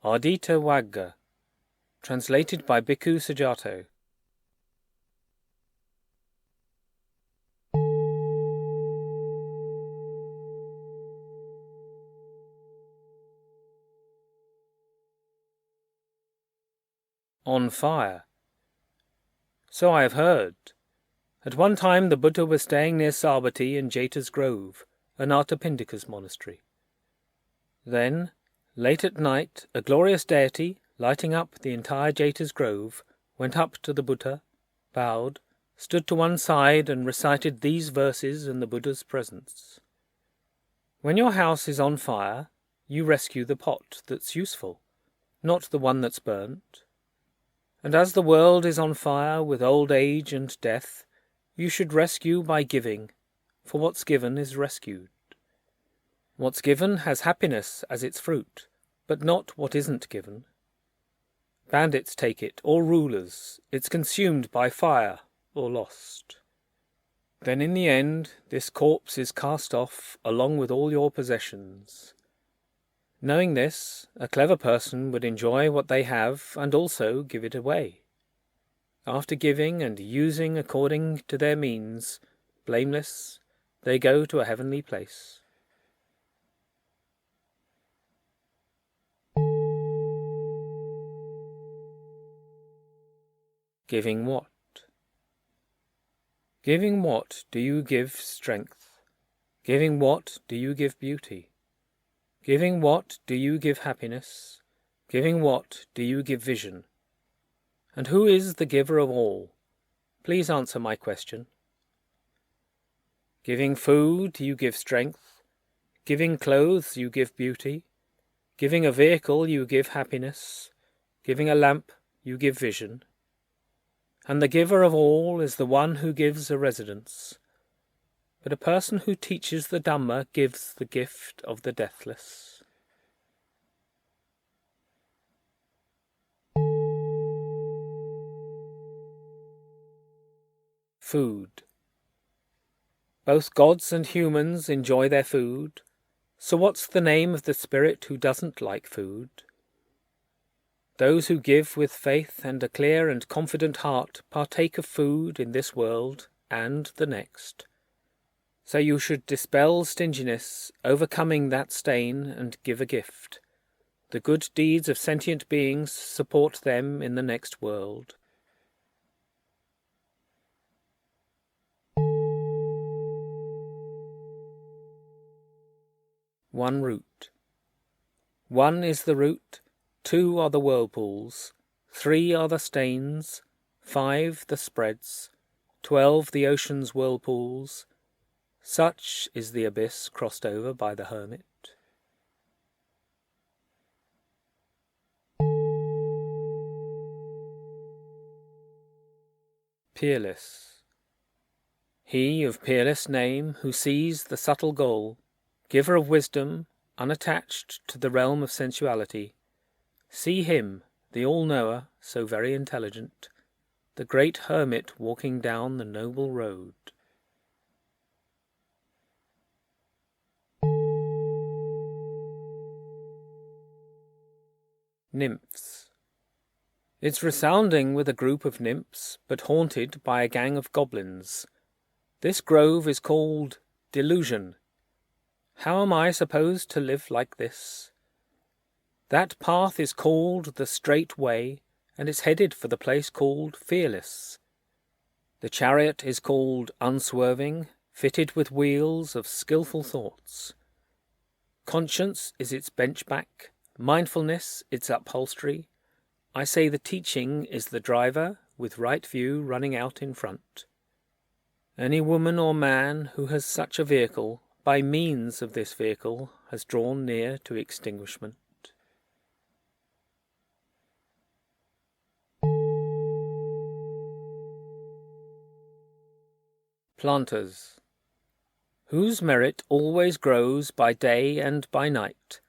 Ardita Vagga, translated by Bhikkhu Sujato. On fire. So I have heard. At one time the Buddha was staying near Savatthi in Jeta's Grove, Anathapindika's monastery. Then, late at night, a glorious deity, lighting up the entire Jeta's Grove, went up to the Buddha, bowed, stood to one side and recited these verses in the Buddha's presence. When your house is on fire, you rescue the pot that's useful, not the one that's burnt. And as the world is on fire with old age and death, you should rescue by giving, for what's given is rescued. What's given has happiness as its fruit, but not what isn't given. Bandits take it, or rulers, it's consumed by fire, or lost. Then in the end, this corpse is cast off along with all your possessions. Knowing this, a clever person would enjoy what they have and also give it away. After giving and using according to their means, blameless, they go to a heavenly place. Giving what? Giving what do you give strength? Giving what do you give beauty? Giving what do you give happiness? Giving what do you give vision? And who is the giver of all? Please answer my question. Giving food you give strength. Giving clothes you give beauty. Giving a vehicle you give happiness. Giving a lamp you give vision. And the giver of all is the one who gives a residence. But a person who teaches the Dhamma gives the gift of the deathless. Food. Both gods and humans enjoy their food, so what's the name of the spirit who doesn't like food? Those who give with faith and a clear and confident heart partake of food in this world and the next. So you should dispel stinginess, overcoming that stain, and give a gift. The good deeds of sentient beings support them in the next world. One root. One is the root, 2 are the whirlpools, 3 are the stains, 5 the spreads, 12 the ocean's whirlpools. Such is the abyss crossed over by the hermit. Peerless. He of peerless name who sees the subtle goal, giver of wisdom, unattached to the realm of sensuality. See him, the all-knower, so very intelligent, the great hermit walking down the noble road. Nymphs. It's resounding with a group of nymphs, but haunted by a gang of goblins. This grove is called Delusion. How am I supposed to live like this? That path is called the Straight Way, and it's headed for the place called Fearless. The chariot is called Unswerving, fitted with wheels of skilful thoughts. Conscience is its benchback, mindfulness its upholstery. I say the teaching is the driver, with right view running out in front. Any woman or man who has such a vehicle, by means of this vehicle, has drawn near to extinguishment. Planters. Whose merit always grows by day and by night,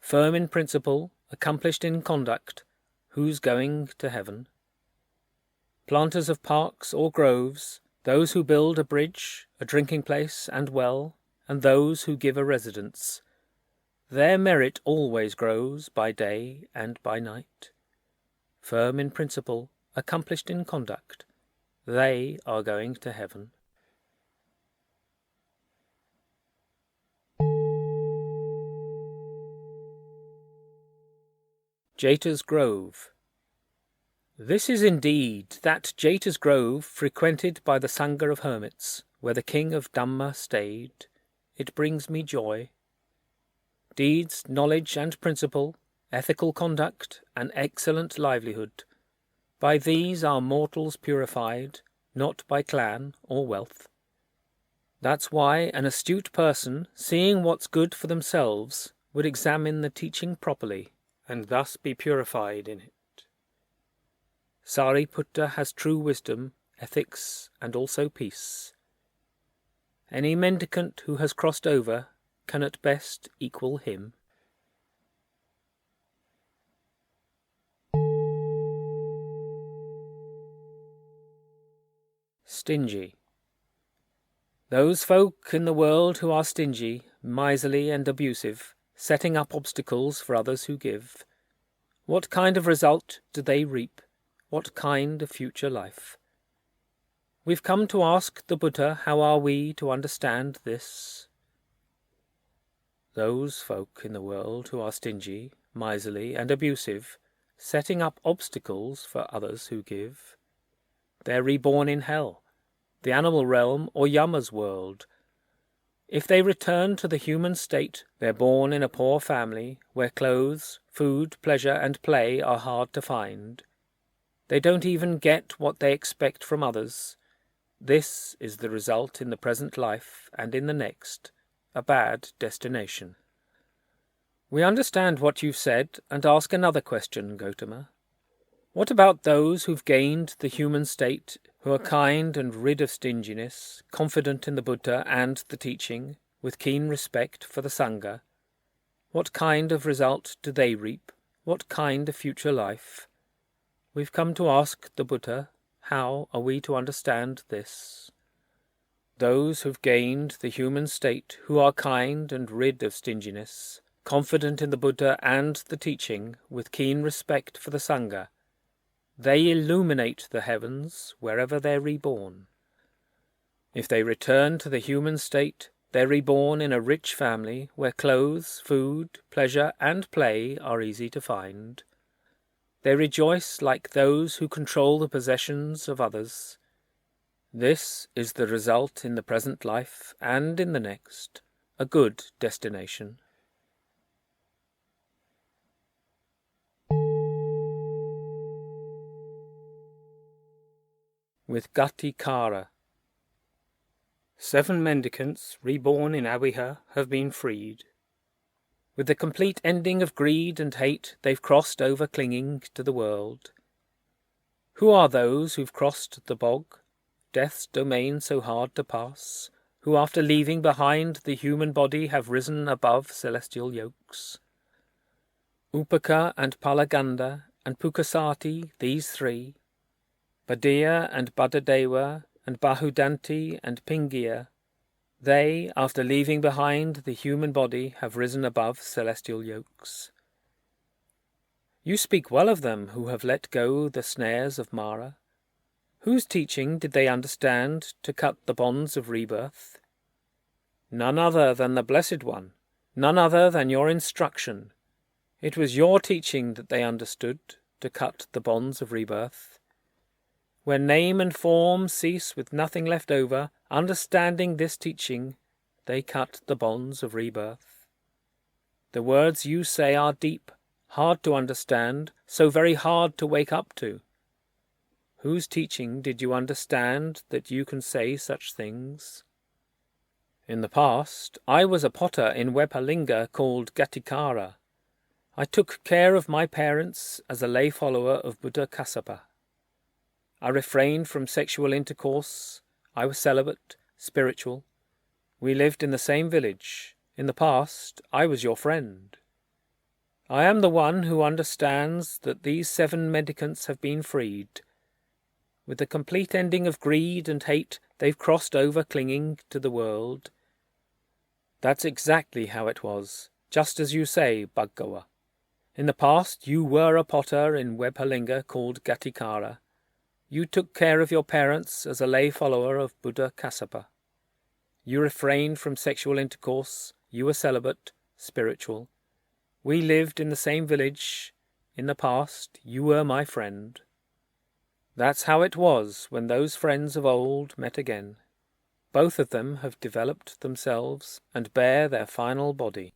firm in principle, accomplished in conduct, who's going to heaven? Planters of parks or groves, those who build a bridge, a drinking place and well, and those who give a residence. Their merit always grows by day and by night. Firm in principle, accomplished in conduct, they are going to heaven. Jeta's Grove. This is indeed that Jeta's Grove frequented by the Sangha of hermits, where the king of Dhamma stayed. It brings me joy. Deeds, knowledge and principle, ethical conduct, and excellent livelihood, by these are mortals purified, not by clan or wealth. That's why an astute person, seeing what's good for themselves, would examine the teaching properly, and thus be purified in it. Sariputta has true wisdom, ethics, and also peace. Any mendicant who has crossed over can at best equal him. Stingy. Those folk in the world who are stingy, miserly and abusive, setting up obstacles for others who give, what kind of result do they reap? What kind of future life? We've come to ask the Buddha, how are we to understand this? Those folk in the world who are stingy, miserly and abusive, setting up obstacles for others who give, they're reborn in hell, the animal realm or Yama's world. If they return to the human state, they're born in a poor family, where clothes, food, pleasure and play are hard to find. They don't even get what they expect from others. This is the result in the present life and in the next, a bad destination. We understand what you've said and ask another question, Gautama. What about those who've gained the human state, who are kind and rid of stinginess, confident in the Buddha and the teaching, with keen respect for the Sangha? What kind of result do they reap? What kind of future life? We've come to ask the Buddha, how are we to understand this? Those who've gained the human state, who are kind and rid of stinginess, confident in the Buddha and the teaching, with keen respect for the Sangha, they illuminate the heavens wherever they're reborn. If they return to the human state, they're reborn in a rich family where clothes, food, pleasure and play are easy to find. They rejoice like those who control the possessions of others. This is the result in the present life and in the next, a good destination. With Gatikara. 7 mendicants reborn in Aviha have been freed. With the complete ending of greed and hate, they've crossed over clinging to the world. Who are those who've crossed the bog, death's domain so hard to pass, who after leaving behind the human body have risen above celestial yokes? Upaka and Palaganda and Pukasati, these 3, Badiya and Badadewa and Bahudanti and Pingia, they, after leaving behind the human body, have risen above celestial yokes. You speak well of them who have let go the snares of Mara. Whose teaching did they understand to cut the bonds of rebirth? None other than the Blessed One, none other than your instruction. It was your teaching that they understood to cut the bonds of rebirth. When name and form cease with nothing left over, understanding this teaching, they cut the bonds of rebirth. The words you say are deep, hard to understand, so very hard to wake up to. Whose teaching did you understand that you can say such things? In the past, I was a potter in Wepalinga called Gatikara. I took care of my parents as a lay follower of Buddha Kassapa. I refrained from sexual intercourse. I was celibate, spiritual. We lived in the same village. In the past, I was your friend. I am the one who understands that these 7 mendicants have been freed. With the complete ending of greed and hate, they've crossed over clinging to the world. That's exactly how it was. Just as you say, Bhaggawa. In the past you were a potter in Webhalinga called Gatikara. You took care of your parents as a lay follower of Buddha Kassapa. You refrained from sexual intercourse. You were celibate, spiritual. We lived in the same village. In the past you were my friend. That's how it was when those friends of old met again. Both of them have developed themselves and bear their final body.